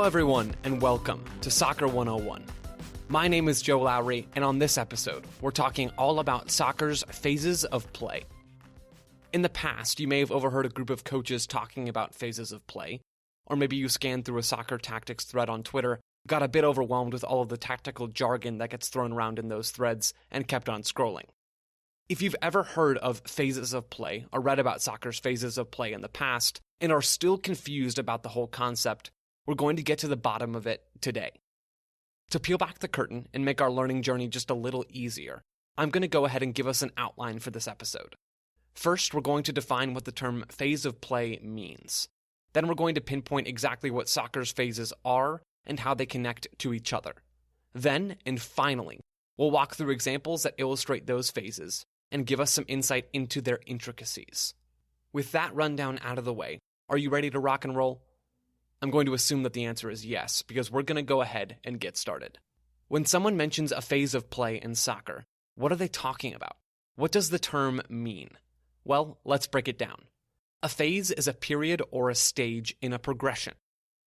Hello everyone, and welcome to Soccer 101. My name is Joe Lowery, and on this episode, we're talking all about soccer's phases of play. In the past, you may have overheard a group of coaches talking about phases of play, or maybe you scanned through a soccer tactics thread on Twitter, got a bit overwhelmed with all of the tactical jargon that gets thrown around in those threads, and kept on scrolling. If you've ever heard of phases of play, or read about soccer's phases of play in the past, and are still confused about the whole concept, we're going to get to the bottom of it today. To peel back the curtain and make our learning journey just a little easier, I'm going to go ahead and give us an outline for this episode. First, we're going to define what the term phase of play means. Then we're going to pinpoint exactly what soccer's phases are and how they connect to each other. Then, and finally, we'll walk through examples that illustrate those phases and give us some insight into their intricacies. With that rundown out of the way, are you ready to rock and roll? I'm going to assume that the answer is yes, because we're going to go ahead and get started. When someone mentions a phase of play in soccer, what are they talking about? What does the term mean? Well, let's break it down. A phase is a period or a stage in a progression.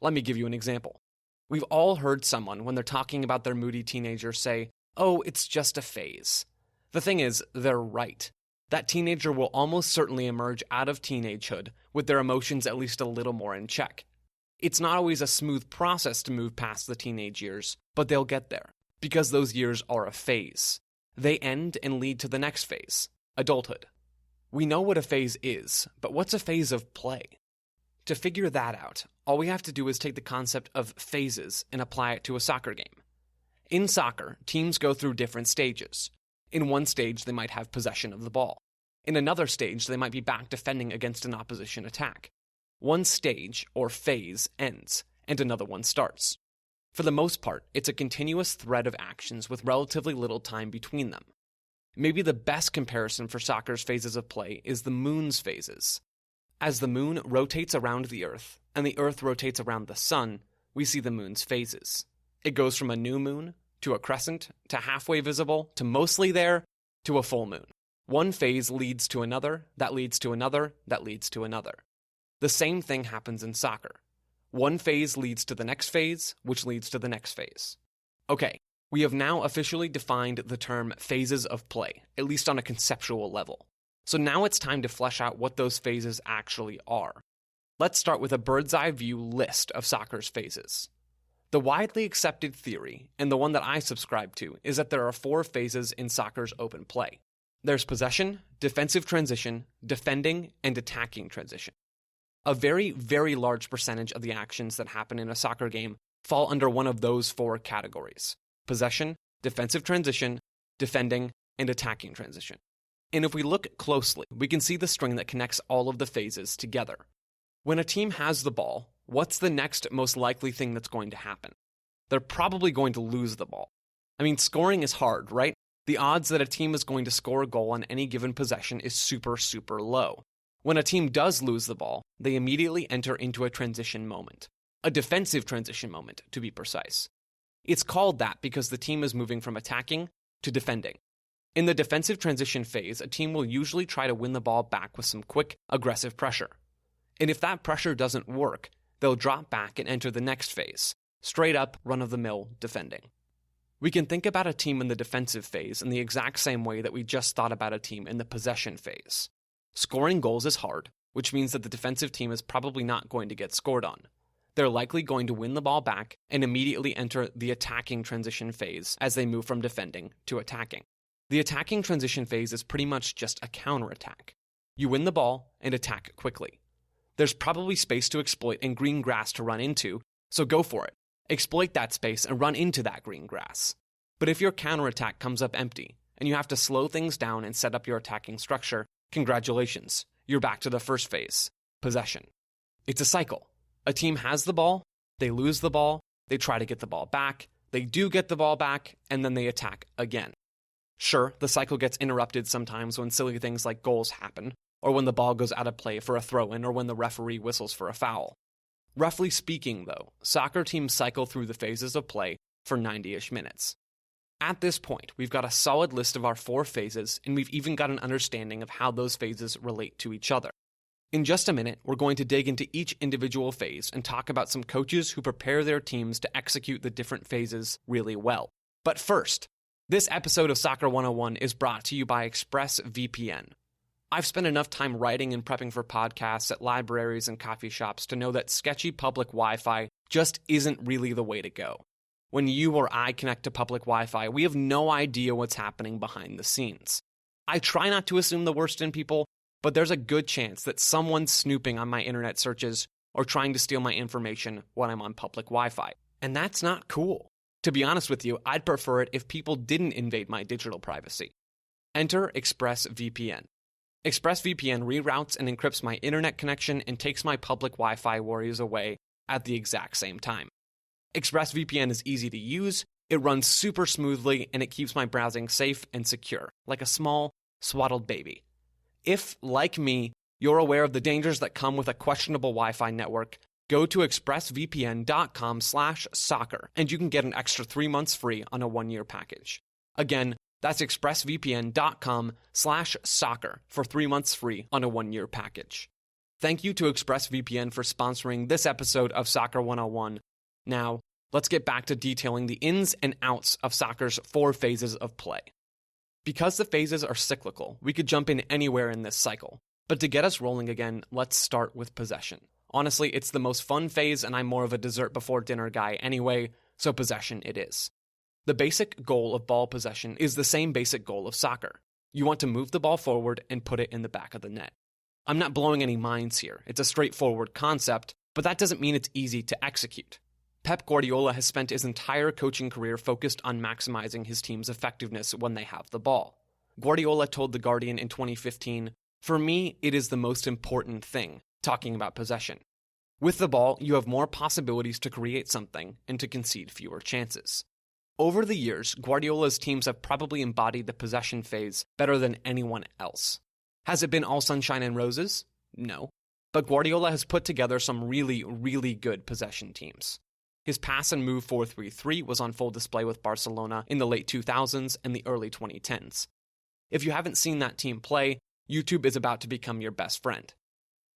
Let me give you an example. We've all heard someone, when they're talking about their moody teenager, say, "Oh, it's just a phase." The thing is, they're right. That teenager will almost certainly emerge out of teenagehood with their emotions at least a little more in check. It's not always a smooth process to move past the teenage years, but they'll get there, because those years are a phase. They end and lead to the next phase, adulthood. We know what a phase is, but what's a phase of play? To figure that out, all we have to do is take the concept of phases and apply it to a soccer game. In soccer, teams go through different stages. In one stage, they might have possession of the ball. In another stage, they might be back defending against an opposition attack. One stage, or phase, ends, and another one starts. For the most part, it's a continuous thread of actions with relatively little time between them. Maybe the best comparison for soccer's phases of play is the moon's phases. As the moon rotates around the Earth, and the Earth rotates around the sun, we see the moon's phases. It goes from a new moon, to a crescent, to halfway visible, to mostly there, to a full moon. One phase leads to another, that leads to another, that leads to another. The same thing happens in soccer. One phase leads to the next phase, which leads to the next phase. Okay, we have now officially defined the term phases of play, at least on a conceptual level. So now it's time to flesh out what those phases actually are. Let's start with a bird's eye view list of soccer's phases. The widely accepted theory, and the one that I subscribe to, is that there are 4 phases in soccer's open play. There's possession, defensive transition, defending, and attacking transition. A very, very large percentage of the actions that happen in a soccer game fall under one of those 4 categories: possession, defensive transition, defending, and attacking transition. And if we look closely, we can see the string that connects all of the phases together. When a team has the ball, what's the next most likely thing that's going to happen? They're probably going to lose the ball. I mean, scoring is hard, right? The odds that a team is going to score a goal on any given possession is super, super low. When a team does lose the ball, they immediately enter into a transition moment. A defensive transition moment, to be precise. It's called that because the team is moving from attacking to defending. In the defensive transition phase, a team will usually try to win the ball back with some quick, aggressive pressure. And if that pressure doesn't work, they'll drop back and enter the next phase, straight up, run-of-the-mill defending. We can think about a team in the defensive phase in the exact same way that we just thought about a team in the possession phase. Scoring goals is hard, which means that the defensive team is probably not going to get scored on. They're likely going to win the ball back and immediately enter the attacking transition phase as they move from defending to attacking. The attacking transition phase is pretty much just a counterattack. You win the ball and attack quickly. There's probably space to exploit and green grass to run into, so go for it. Exploit that space and run into that green grass. But if your counterattack comes up empty, and you have to slow things down and set up your attacking structure, congratulations, you're back to the first phase, possession. It's a cycle. A team has the ball, they lose the ball, they try to get the ball back, they do get the ball back, and then they attack again. Sure, the cycle gets interrupted sometimes when silly things like goals happen, or when the ball goes out of play for a throw-in, or when the referee whistles for a foul. Roughly speaking, though, soccer teams cycle through the phases of play for 90-ish minutes. At this point, we've got a solid list of our 4 phases, and we've even got an understanding of how those phases relate to each other. In just a minute, we're going to dig into each individual phase and talk about some coaches who prepare their teams to execute the different phases really well. But first, this episode of Soccer 101 is brought to you by ExpressVPN. I've spent enough time writing and prepping for podcasts at libraries and coffee shops to know that sketchy public Wi-Fi just isn't really the way to go. When you or I connect to public Wi-Fi, we have no idea what's happening behind the scenes. I try not to assume the worst in people, but there's a good chance that someone's snooping on my internet searches or trying to steal my information when I'm on public Wi-Fi. And that's not cool. To be honest with you, I'd prefer it if people didn't invade my digital privacy. Enter ExpressVPN. ExpressVPN reroutes and encrypts my internet connection and takes my public Wi-Fi worries away at the exact same time. ExpressVPN is easy to use, it runs super smoothly, and it keeps my browsing safe and secure, like a small, swaddled baby. If, like me, you're aware of the dangers that come with a questionable Wi-Fi network, go to expressvpn.com/soccer and you can get an extra 3 months free on a 1-year package. Again, that's expressvpn.com/soccer for 3 months free on a 1-year package. Thank you to ExpressVPN for sponsoring this episode of Soccer 101. Now, let's get back to detailing the ins and outs of soccer's 4 phases of play. Because the phases are cyclical, we could jump in anywhere in this cycle. But to get us rolling again, let's start with possession. Honestly, it's the most fun phase, and I'm more of a dessert before dinner guy anyway, so possession it is. The basic goal of ball possession is the same basic goal of soccer. You want to move the ball forward and put it in the back of the net. I'm not blowing any minds here. It's a straightforward concept, but that doesn't mean it's easy to execute. Pep Guardiola has spent his entire coaching career focused on maximizing his team's effectiveness when they have the ball. Guardiola told The Guardian in 2015, "For me, it is the most important thing," talking about possession. With the ball, you have more possibilities to create something and to concede fewer chances. Over the years, Guardiola's teams have probably embodied the possession phase better than anyone else. Has it been all sunshine and roses? No. But Guardiola has put together some really, really good possession teams. His pass and move 4-3-3 was on full display with Barcelona in the late 2000s and the early 2010s. If you haven't seen that team play, YouTube is about to become your best friend.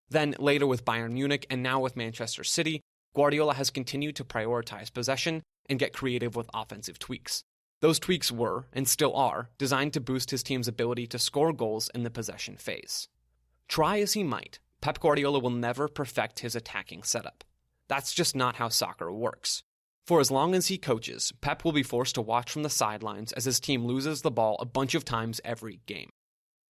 Then, later with Bayern Munich and now with Manchester City, Guardiola has continued to prioritize possession and get creative with offensive tweaks. Those tweaks were, and still are, designed to boost his team's ability to score goals in the possession phase. Try as he might, Pep Guardiola will never perfect his attacking setup. That's just not how soccer works. For as long as he coaches, Pep will be forced to watch from the sidelines as his team loses the ball a bunch of times every game.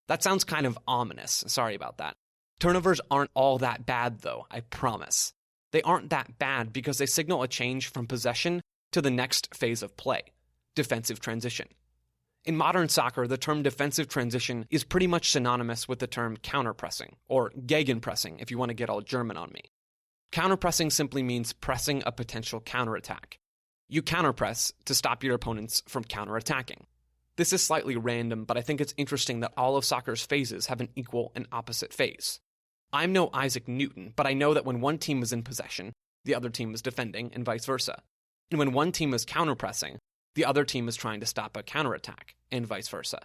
That sounds kind of ominous, sorry about that. Turnovers aren't all that bad though, I promise. They aren't that bad because they signal a change from possession to the next phase of play, defensive transition. In modern soccer, the term defensive transition is pretty much synonymous with the term counterpressing, or gegenpressing if you want to get all German on me. Counterpressing simply means pressing a potential counterattack. You counterpress to stop your opponents from counterattacking. This is slightly random, but I think it's interesting that all of soccer's phases have an equal and opposite phase. I'm no Isaac Newton, but I know that when one team is in possession, the other team is defending, and vice versa. And when one team is counterpressing, the other team is trying to stop a counterattack, and vice versa.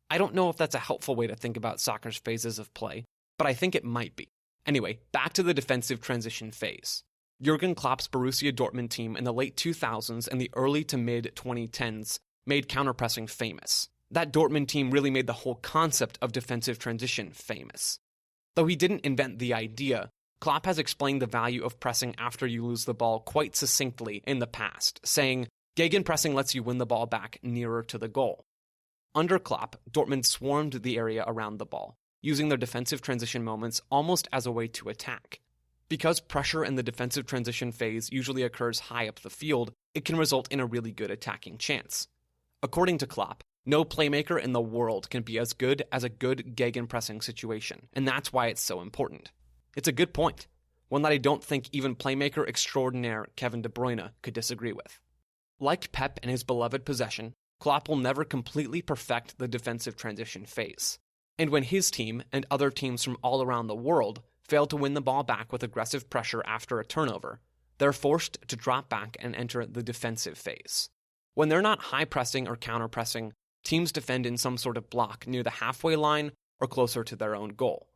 I don't know if that's a helpful way to think about soccer's phases of play, but I think it might be. Anyway, back to the defensive transition phase. Jurgen Klopp's Borussia Dortmund team in the late 2000s and the early to mid-2010s made counterpressing famous. That Dortmund team really made the whole concept of defensive transition famous. Though he didn't invent the idea, Klopp has explained the value of pressing after you lose the ball quite succinctly in the past, saying, "Gegenpressing lets you win the ball back nearer to the goal." Under Klopp, Dortmund swarmed the area around the ball, using their defensive transition moments almost as a way to attack. Because pressure in the defensive transition phase usually occurs high up the field, it can result in a really good attacking chance. According to Klopp, no playmaker in the world can be as good as a good gegenpressing situation, and that's why it's so important. It's a good point, one that I don't think even playmaker extraordinaire Kevin De Bruyne could disagree with. Like Pep and his beloved possession, Klopp will never completely perfect the defensive transition phase. And when his team, and other teams from all around the world, fail to win the ball back with aggressive pressure after a turnover, they're forced to drop back and enter the defensive phase. When they're not high-pressing or counter-pressing, teams defend in some sort of block near the halfway line or closer to their own goal.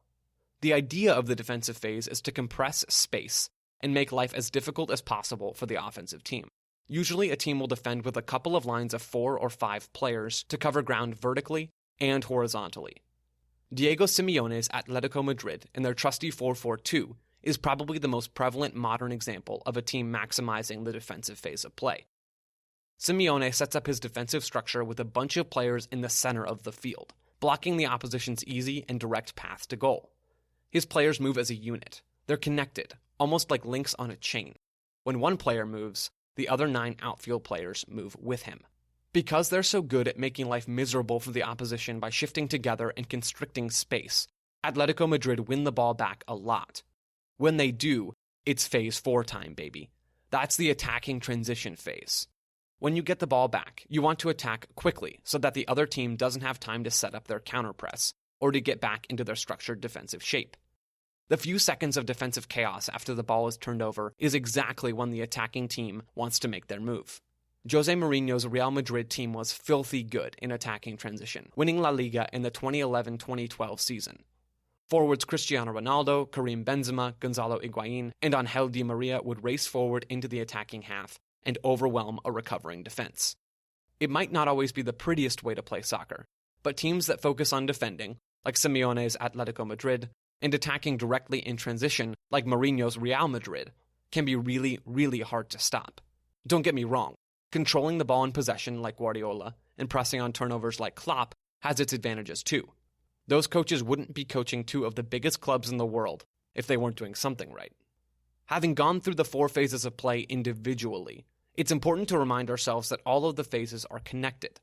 The idea of the defensive phase is to compress space and make life as difficult as possible for the offensive team. Usually, a team will defend with a couple of lines of 4 or 5 players to cover ground vertically and horizontally. Diego Simeone's Atletico Madrid and their trusty 4-4-2 is probably the most prevalent modern example of a team maximizing the defensive phase of play. Simeone sets up his defensive structure with a bunch of players in the center of the field, blocking the opposition's easy and direct path to goal. His players move as a unit. They're connected, almost like links on a chain. When one player moves, the other 9 outfield players move with him. Because they're so good at making life miserable for the opposition by shifting together and constricting space, Atletico Madrid win the ball back a lot. When they do, it's phase 4 time, baby. That's the attacking transition phase. When you get the ball back, you want to attack quickly so that the other team doesn't have time to set up their counterpress or to get back into their structured defensive shape. The few seconds of defensive chaos after the ball is turned over is exactly when the attacking team wants to make their move. Jose Mourinho's Real Madrid team was filthy good in attacking transition, winning La Liga in the 2011-2012 season. Forwards Cristiano Ronaldo, Karim Benzema, Gonzalo Higuain, and Angel Di Maria would race forward into the attacking half and overwhelm a recovering defense. It might not always be the prettiest way to play soccer, but teams that focus on defending, like Simeone's Atletico Madrid, and attacking directly in transition, like Mourinho's Real Madrid, can be really, really hard to stop. Don't get me wrong, controlling the ball in possession like Guardiola and pressing on turnovers like Klopp has its advantages too. Those coaches wouldn't be coaching 2 of the biggest clubs in the world if they weren't doing something right. Having gone through the 4 phases of play individually, it's important to remind ourselves that all of the phases are connected.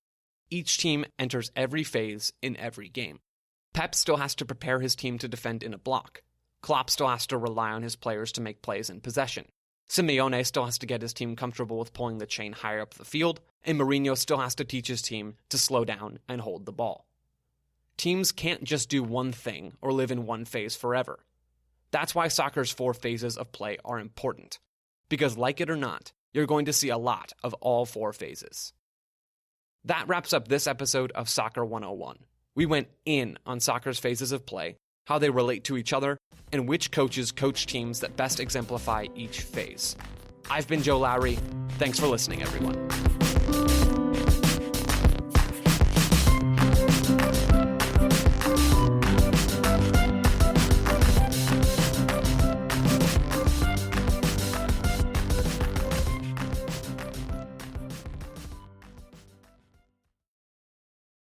Each team enters every phase in every game. Pep still has to prepare his team to defend in a block. Klopp still has to rely on his players to make plays in possession. Simeone still has to get his team comfortable with pulling the chain higher up the field, and Mourinho still has to teach his team to slow down and hold the ball. Teams can't just do one thing or live in one phase forever. That's why soccer's 4 phases of play are important. Because like it or not, you're going to see a lot of all 4 phases. That wraps up this episode of Soccer 101. We went in on soccer's phases of play, how they relate to each other, and which coaches coach teams that best exemplify each phase. I've been Joe Lowery. Thanks for listening, everyone.